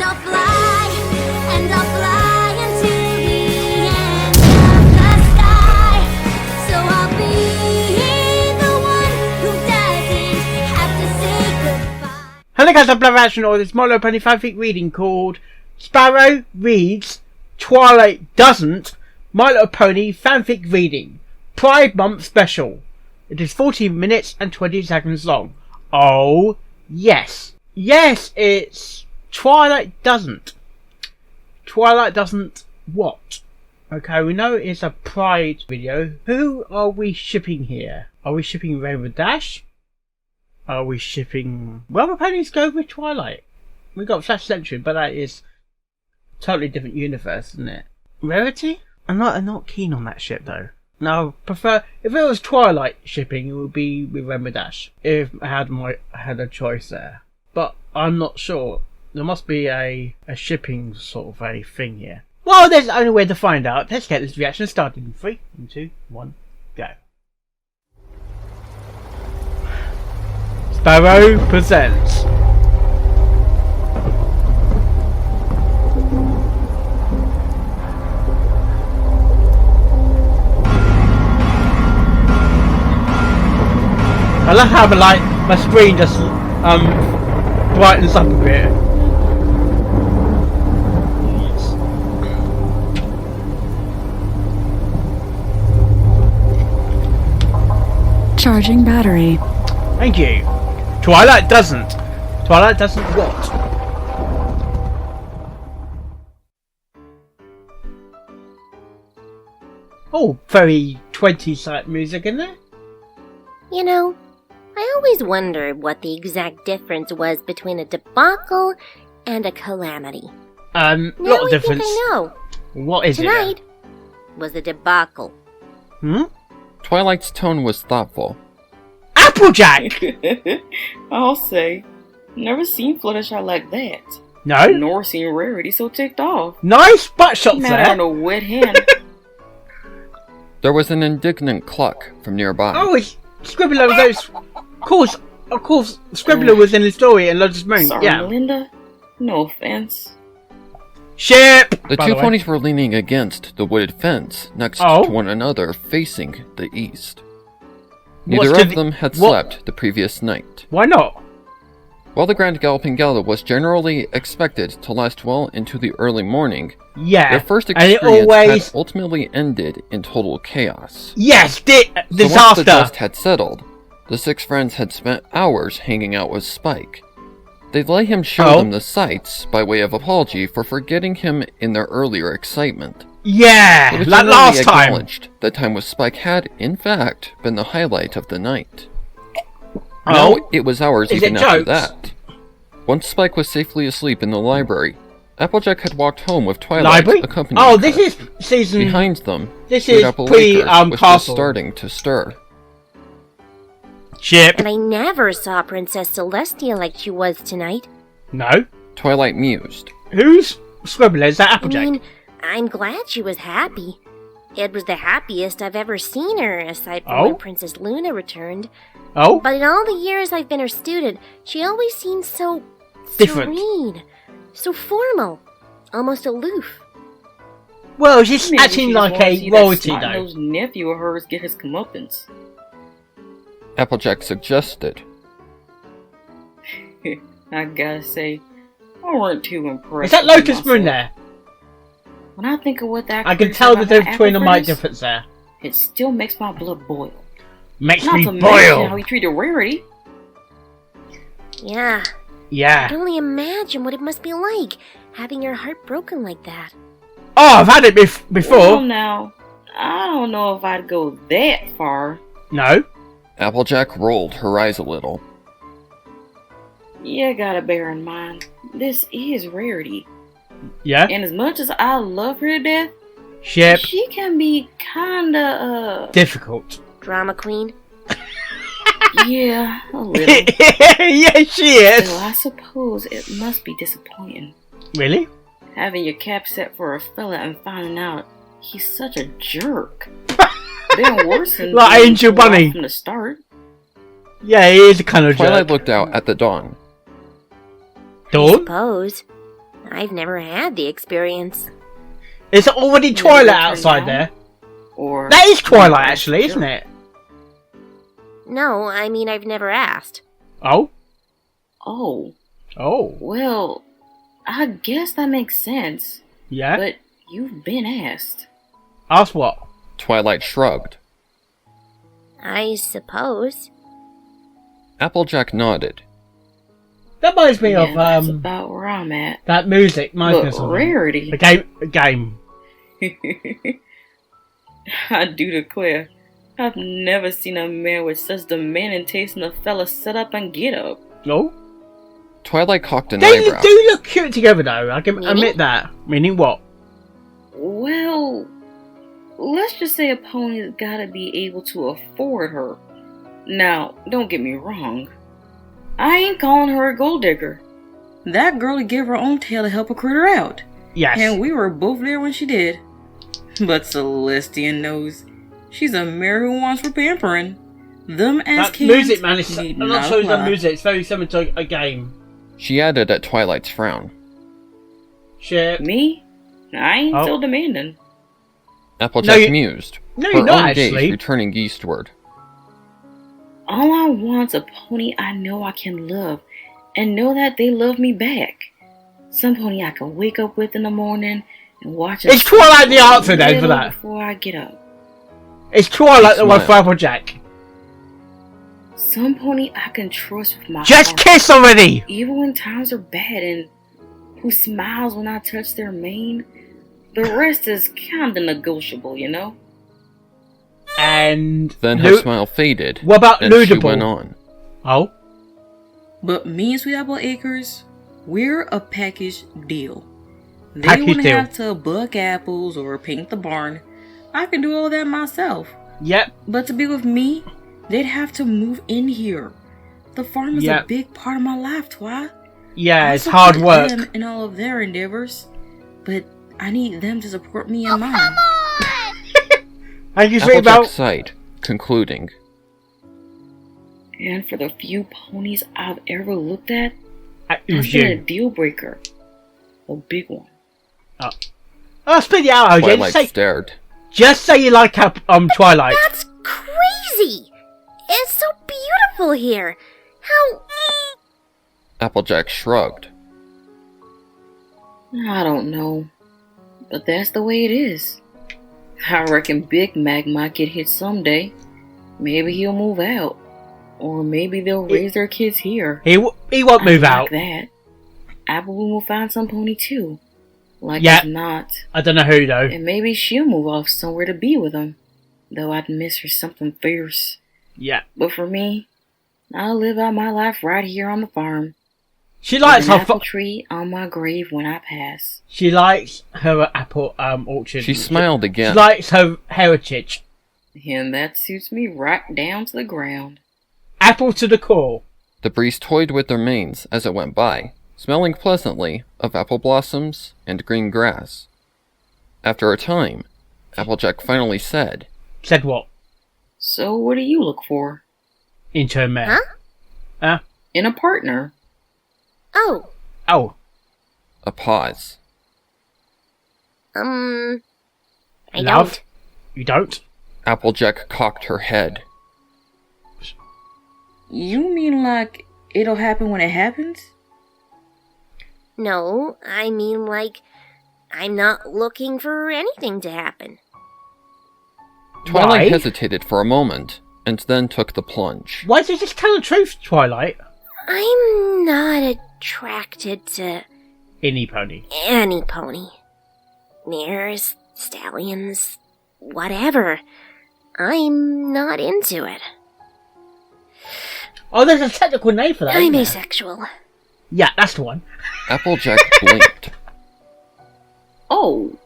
I'll fly, and I'll fly into the end of the sky. So I'll be the one who doesn't have to say goodbye. Hello guys, I'm Black Action, or this My Little Pony Fanfic reading called Sparrow Reads, Twilight Doesn't, My Little Pony Fanfic Reading, Pride Month Special. It is 14 minutes and 20 seconds long. Oh, yes. Yes, it's Twilight Doesn't. Twilight Doesn't what? Okay, we know it's a Pride video. Who are we shipping here? Are we shipping Rainbow Dash? Are we shipping... Well, the ponies go with Twilight. We got Flash Sentry, but that is a totally different universe, isn't it? Rarity? I'm not keen on that ship though. No, I prefer... If it was Twilight shipping, it would be with Rainbow Dash. If I had a choice there. But I'm not sure. There must be a shipping sort of a thing here. Well, there's only way to find out. Let's get this reaction started in 3, 2, 1, go. Sparrow presents. I love how my screen just brightens up a bit. Charging battery. Thank you. Twilight doesn't. Twilight doesn't what? Oh, very 20s type music in there. You know, I always wondered what the exact difference was between a debacle and a calamity. Lot Now of I difference. think I know. What is Tonight was a debacle. it? Twilight's tone was thoughtful. Applejack! I'll say. Never seen Fluttershy like that. No? Nor seen Rarity so ticked off. Nice butt shots Man on there. a wet hand. There was an indignant cluck from nearby. Oh, it's Scribbler with those... Of course, Scribbler was in the story and Lotus Moon. Sorry, Yeah. Melinda. No offense. Ship! The By two way. ponies were leaning against the wooded fence next Oh. to one another facing the east. What's Neither of the- them had what- slept the previous night. Why not? While the Grand Galloping Gala was generally expected to last well into the early morning, Yeah. their first and it experience always... had ultimately ended in total chaos. Yes, So once the disaster. dust had settled, the six friends had spent hours hanging out with Spike. They'd let him show them the sights by way of apology for forgetting him in their earlier excitement. Yeah, It was like generally last time. acknowledged that time with Spike had, in fact, been the highlight of the night. Now Oh, it was hours Is even it after jokes? that. Once Spike was safely asleep in the library, Applejack had walked home with Twilight library? accompanying Oh, her. this is season... Behind them, This Sweet is Apple pre, Acres was just castle. starting to stir. Ship. And I never saw Princess Celestia like she was tonight. No. Twilight mused. Who's Scribbler? Is that Applejack? I mean, I'm glad she was happy. It was the happiest I've ever seen her, aside from Oh? when Princess Luna returned. Oh? But in all the years I've been her student, she always seemed so... Different. serene. So formal. Almost aloof. Well, she's Maybe acting she like just wanna a see that royalty though. snot-nosed nephew of hers get his comeuppance. Applejack suggested. I gotta say, I weren't too impressed. Is that with Lotus Moon myself. there? When I think of what that I can actress tell said the about difference between the apple mic fritters, difference there. It still makes my blood boil. Makes Not me to mention how boil. he treated Rarity. Yeah, I Yeah. can only imagine what it must be like, having your heart broken like that. Oh, I've had it Well, before. now, I don't know if I'd go that far. No. Applejack rolled her eyes a little. You gotta bear in mind, this is Rarity. Yeah. And as much as I love her to death, Ship. she can be kinda, Difficult. Drama queen. yeah, a little. Yeah, she is. Still, I suppose it must be disappointing. Really? Having your cap set for a fella and finding out he's such a jerk. Been worse than Like being Angel pulled off Bunny. from the start. Yeah, he is a kind of Twilight jerk. looked out at the dawn. I Dawn? suppose. I've never had the experience. It's already Twilight outside there. Or That is Twilight, actually, isn't it? No, I mean I've never asked. Oh? Oh, Oh. well, I guess that makes sense. Yeah? But you've been asked. Ask what? Twilight shrugged. I suppose. Applejack nodded. That reminds me Yeah, of, that's about where I'm at. that music. Reminds me But of something. Rarity. A game. I do declare, I've never seen a man with such demanding taste in a fella sit up and get up. Oh? Twilight cocked an They eyebrow. do look cute together, though. I can Meaning? admit that. Meaning what? Well, let's just say a pony's gotta be able to afford her. Now, don't get me wrong. I ain't calling her a gold digger. That girl gave her own tail to help a critter out. Yes. And we were both there when she did. But Celestia knows she's a mare who wants for pampering. Them as That kids music, man, is, need I'm not not sure it's apply. the music. It's very similar to a game. She added at Twilight's frown. Shit. Me? I ain't Oh. still demanding. Applejack No, you- mused. No, her you're not, own gaze actually. returning eastward. All I want's a pony I know I can love, and know that they love me back. Some pony I can wake up with in the morning and watch. It's Twilight the answer, then, for little that. Before I get up. It's Twilight the one for Smile. Applejack. Some pony I can trust with my Just heart, kiss already! even when times are bad, and who smiles when I touch their mane. The rest is kinda negotiable, you know. And... Then her smile faded, What about and she Ludable? went on. Oh? But me and Sweet Apple Acres, we're a package deal. They Package wouldn't deal. have to buck apples or paint the barn. I can do all that myself. Yep. But to be with me, they'd have to move in here. The farm is Yep. a big part of my life, Twi. Yeah, I it's hard support work. them in all of their endeavors, but I need them to support me in mine. And you see Applejack about... sighed, concluding. And for the few ponies I've ever looked at, It that's was been a you. deal breaker. A big one. Oh, spit it out, OJ. Twilight stared. Just say you like Twilight. That's crazy! It's so beautiful here. How... Applejack shrugged. I don't know. But that's the way it is. I reckon Big Mac might get hit someday. Maybe he'll move out. Or maybe they'll raise their kids here. He won't move I out. like that. Applewood will find some pony too. Like Yeah. it's not. I don't know who, though. And maybe she'll move off somewhere to be with him. Though I'd miss her something fierce. Yeah. But for me, I'll live out my life right here on the farm. She likes with an her... apple tree on my grave when I pass. She likes her apple orchard. She smiled again. She likes her heritage. And that suits me right down to the ground. Apple to the core. The breeze toyed with their manes as it went by, smelling pleasantly of apple blossoms and green grass. After a time, Applejack finally said, Said what? So what do you look for? Into her mouth. Huh? In a partner? Oh, Oh. a pause. I Love? don't. You don't? Applejack cocked her head. You mean like it'll happen when it happens? No, I mean like, I'm not looking for anything to happen. Twilight Why? hesitated for a moment, and then took the plunge. Why did you just tell the truth, Twilight? I'm not attracted to Any pony. any pony. Mares, stallions, whatever. I'm not into it. Oh, there's a technical name for that. I'm isn't there? asexual. Yeah, that's the one. Applejack blinked. Oh.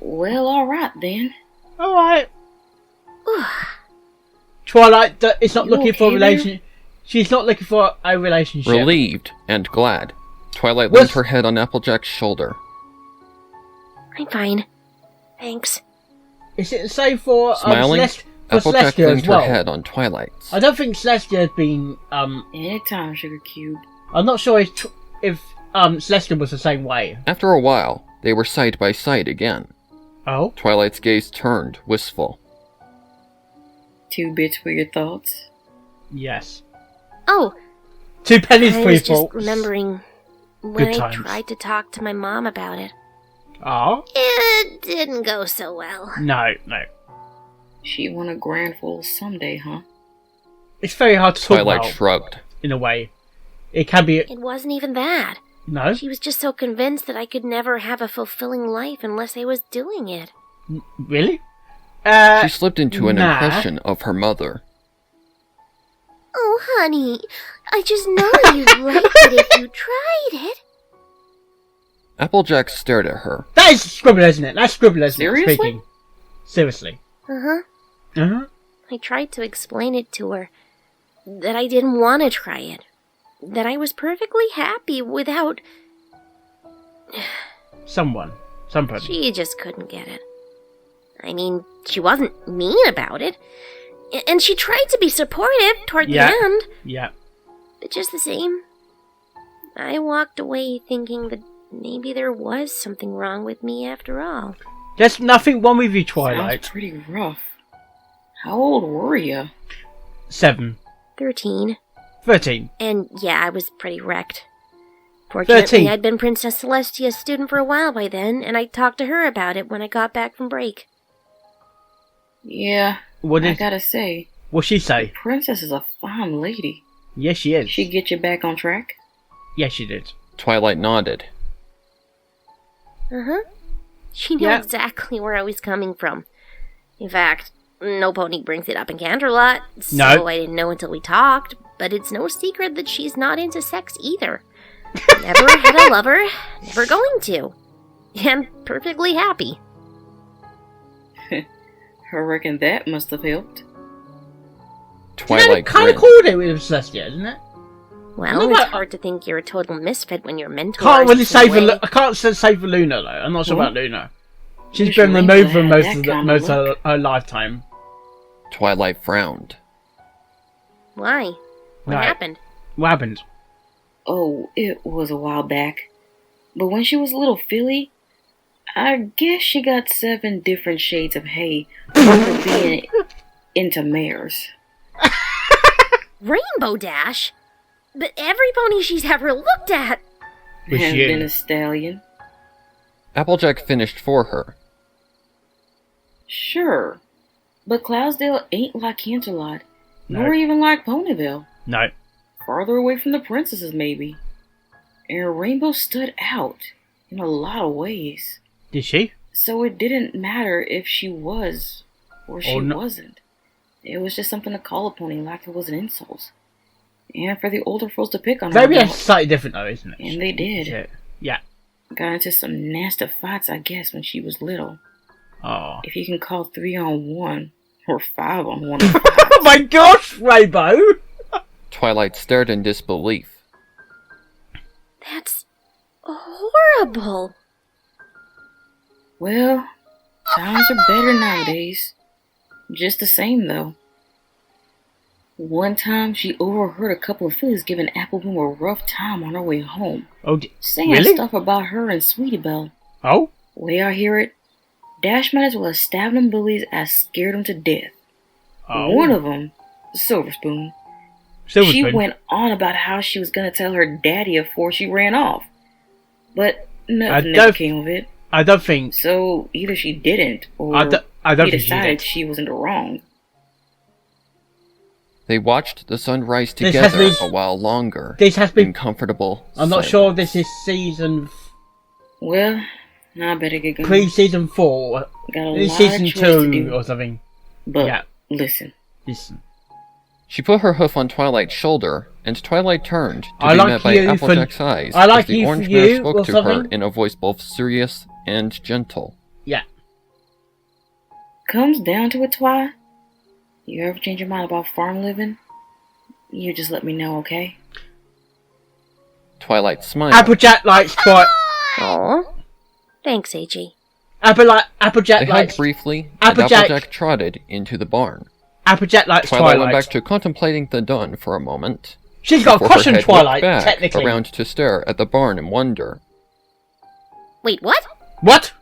Well, alright then. Alright. Twilight is not You looking for a okay there? relationship. She's not looking for a relationship. Relieved and glad, Twilight What's- leaned her head on Applejack's shoulder. I'm fine. Thanks. Is it the same for Smiling, for Applejack Celestia leaned as well? her head on Twilight's. I don't think Celestia has been. Anytime, Sugar Cube. I'm not sure if Celestia was the same way. After a while, they were side by side again. Oh? Twilight's gaze turned wistful. 2 bits for your thoughts. Yes. Oh, 2 pennies I for was your just remembering when Good I times. tried to talk to my mom about it. Oh? It didn't go so well. No. She want a grandful someday, huh? It's very hard to talk Twilight about, shrugged. in a way. It can be... It wasn't even that. No? She was just so convinced that I could never have a fulfilling life unless I was doing it. Really? She slipped into an nah. impression of her mother. Oh, honey, I just know you'd like it if you tried it. Applejack stared at her. That is scribble, isn't it? That's scribble, isn't Seriously? it? Speaking. Seriously. Uh-huh. Uh-huh. I tried to explain it to her. That I didn't want to try it. That I was perfectly happy without... Somebody. She just couldn't get it. I mean, she wasn't mean about it. And she tried to be supportive toward Yeah. the end. Yeah. But just the same, I walked away thinking that maybe there was something wrong with me after all. There's nothing wrong with you, Twilight. Sounds pretty rough. How old were you? 7. 13. 13. And yeah, I was pretty wrecked. Fortunately, 13. I'd been Princess Celestia's student for a while by then, and I talked to her about it when I got back from break. Yeah, What I did gotta say, What'd she say? Princess is a fine lady. Yes, she is. She get you back on track? Yes, she did. Twilight nodded. Uh-huh. She knew Yeah. exactly where I was coming from. In fact, no pony brings it up in Canterlot, so No. I didn't know until we talked, but it's no secret that she's not into sex either. Never had a lover, never going to. And perfectly happy. I reckon that must have helped. Twilight kind of grinned. called it with Celestia, isn't it? Well, No, it's but- hard to think you're a total misfit when your mentor Can't really is say for away. I can't say for Luna though. I'm not sure What? about Luna. She's Usually been removed from they most have of that kind most of of luck. her lifetime. Twilight frowned. Why? What Right. happened? What happened? Oh, it was a while back. But when she was a little filly, I guess she got 7 different shades of hay for being into mares. Rainbow Dash? But every pony she's ever looked at! Was And you? been a stallion. Applejack finished for her. Sure. But Cloudsdale ain't like Canterlot, No. nor even like Ponyville. No. Farther away from the princesses, maybe. And Rainbow stood out in a lot of ways. Did she? So it didn't matter if she was or she no- wasn't. It was just something to call a pony like it was an insult. And for the older folks to pick on her. Maybe about. that's slightly different though, isn't it? And they did. Shit. Yeah. Got into some nasty fights, I guess, when she was little. Oh. If you can call 3-on-1 or 5-on-1. Oh my gosh, Rainbow! Twilight stared in disbelief. That's horrible. Well, times are better nowadays. Just the same, though. One time, she overheard a couple of fillies giving Applebloom a rough time on her way home, Oh, saying really? stuff about her and Sweetie Belle. Oh? Way I hear it, Dash might as well have stabbed them bullies as scared them to death. Oh. One of them, Silver Spoon, Silver she Spoon. went on about how she was going to tell her daddy before she ran off. But nothing don't- ever came of it. I don't think. So either she didn't, or I don't he think she decided did. she was in the wrong. They watched the sun rise This has together been- a while longer This has in been. comfortable I'm not silence. sure this is season Well, I better get going. pre-season 4. Got a This lot season of chores to 2 do. or something. But Yeah. listen, Listen. She put her hoof on Twilight's shoulder, and Twilight turned to I be like met by you for- Applejack's eyes I like as the you for orange you mare spoke or to her something. in a voice both serious and gentle. Yeah. comes down to it, Twi. You ever change your mind about farm living? You just let me know, okay? Twilight smiled. Applejack likes Twilight. Aw. Thanks, AG. Applejack They hugged likes. briefly, and Applejack- Applejack trotted into the barn. Applejack likes Twilight went Twilight. back to contemplating the dawn for a moment. She's got a before crush her on head Twilight, whipped back technically. around to stare at the barn in wonder. Wait, what? What?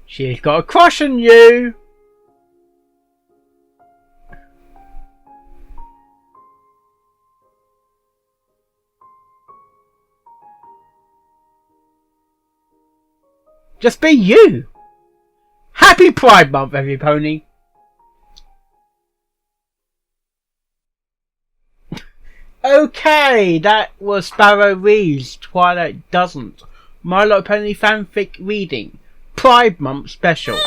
She's got a crush on you. Just be you. Happy Pride Month, every pony. Okay, that was Sparrow reads Twilight Doesn't. My Little Pony fanfic reading. Pride Month special.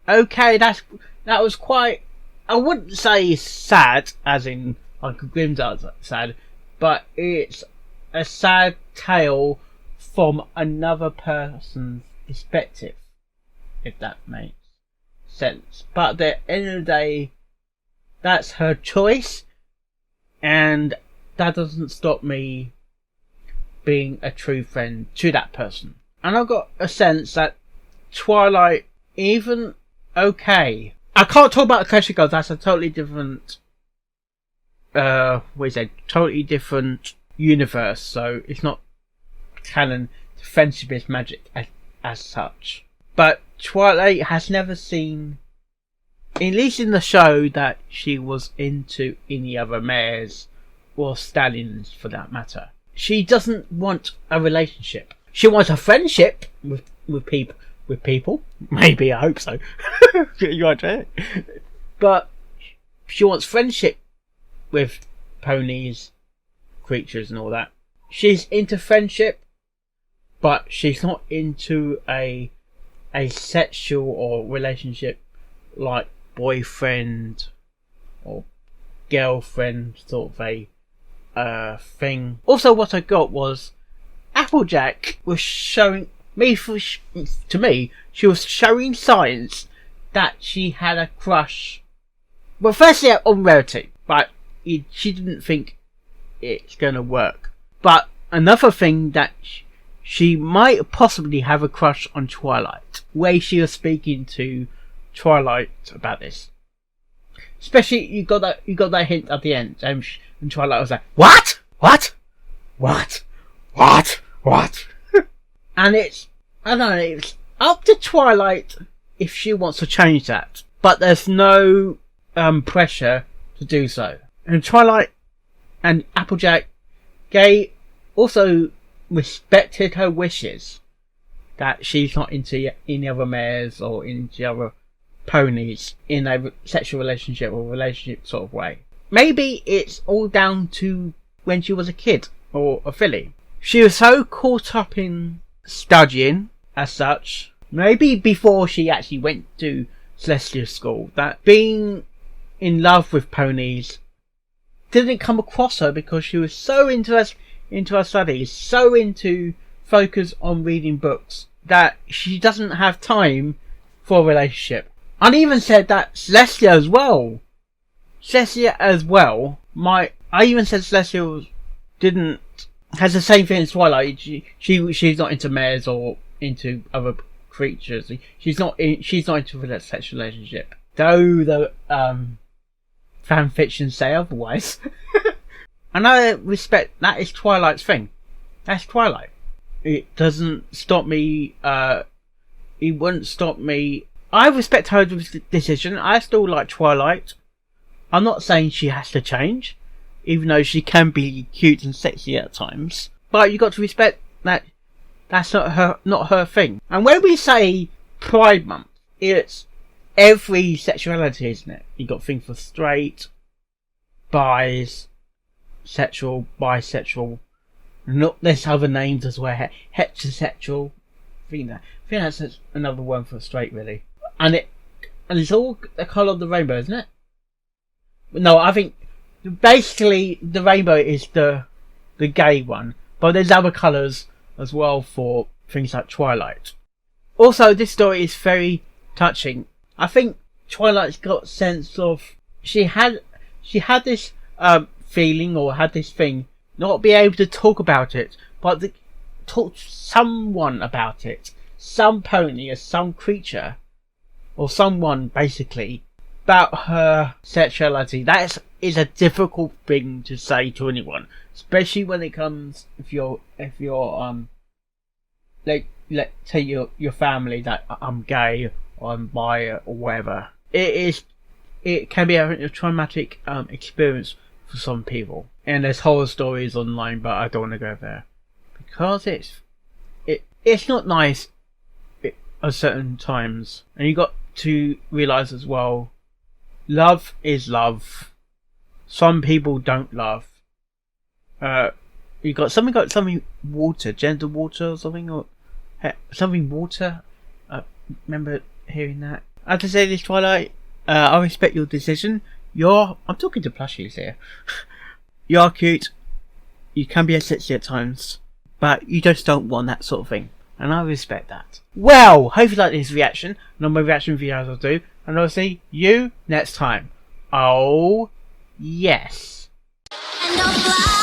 Okay, that was quite, I wouldn't say sad, as in Uncle Grimm does sad, but it's a sad tale from another person's perspective, if that makes sense. But at the end of the day, that's her choice, and that doesn't stop me being a true friend to that person. And I've got a sense that Twilight, even okay, I can't talk about Akasha Girls, that's a totally different totally different universe, so it's not canon. Friendship is magic as such. But Twilight has never seen, at least in the show, that she was into any other mares or stallions for that matter. She doesn't want a relationship. She wants a friendship with people. Maybe, I hope so. You are right. But she wants friendship with ponies, creatures and all that. She's into friendship, but she's not into a sexual or relationship like boyfriend or girlfriend sort of a thing. Also, what I got was Applejack was showing me, to me, she was showing signs that she had a crush. Well, firstly on Rarity, but she didn't think it's gonna work. But another thing that she might possibly have a crush on Twilight. Way she was speaking to Twilight about this. Especially you got that hint at the end, and Twilight was like, "What? What? What? What? What?" And it's, I don't know, it's up to Twilight if she wants to change that, but there's no pressure to do so. And Twilight and Applejack, they also respected her wishes that she's not into any other mares or into other ponies in a sexual relationship or relationship sort of way. Maybe it's all down to when she was a kid or a filly. She was so caught up in studying as such, maybe before she actually went to Celestial School, that being in love with ponies didn't come across her because she was so into her studies, so into focus on reading books, that she doesn't have time for a relationship. And even said that Celestia as well, I even said Celestia has the same thing as Twilight. She's not into mares or into other creatures. She's not into a sexual relationship. Though the fan fiction say otherwise. And I respect that is Twilight's thing. That's Twilight. It doesn't stop me. It wouldn't stop me. I respect her decision. I still like Twilight. I'm not saying she has to change, even though she can be cute and sexy at times. But you got to respect that that's not her thing. And when we say Pride Month, it's every sexuality, isn't it? You got things for straight, bis, sexual, bisexual. Not there's other names as well. Heterosexual. I think that's another one for straight, really. And it's all the colour of the rainbow, isn't it? No, I think basically the rainbow is the gay one, but there's other colours as well for things like Twilight. Also, this story is very touching. I think Twilight's got sense of she had this feeling or had this thing, not be able to talk about it, but talk to someone about it, some pony or some creature or someone basically about her sexuality. That is a difficult thing to say to anyone, especially when it comes if you're like let's say your family that I'm gay or I'm bi or whatever. It can be a traumatic experience for some people, and there's horror stories online, but I don't want to go there because it's not nice at certain times, and you got to realize as well, love is love. Some people don't love. You got something water, gender water or something, or something water. Remember hearing that? I have to say this, Twilight. I respect your decision. I'm talking to plushies here. You're cute. You can be sexy at times, but you just don't want that sort of thing, and I respect that. Well, hope you like this reaction, and all my reaction videos I'll do, and I'll see you next time. Oh, yes. And I'll fly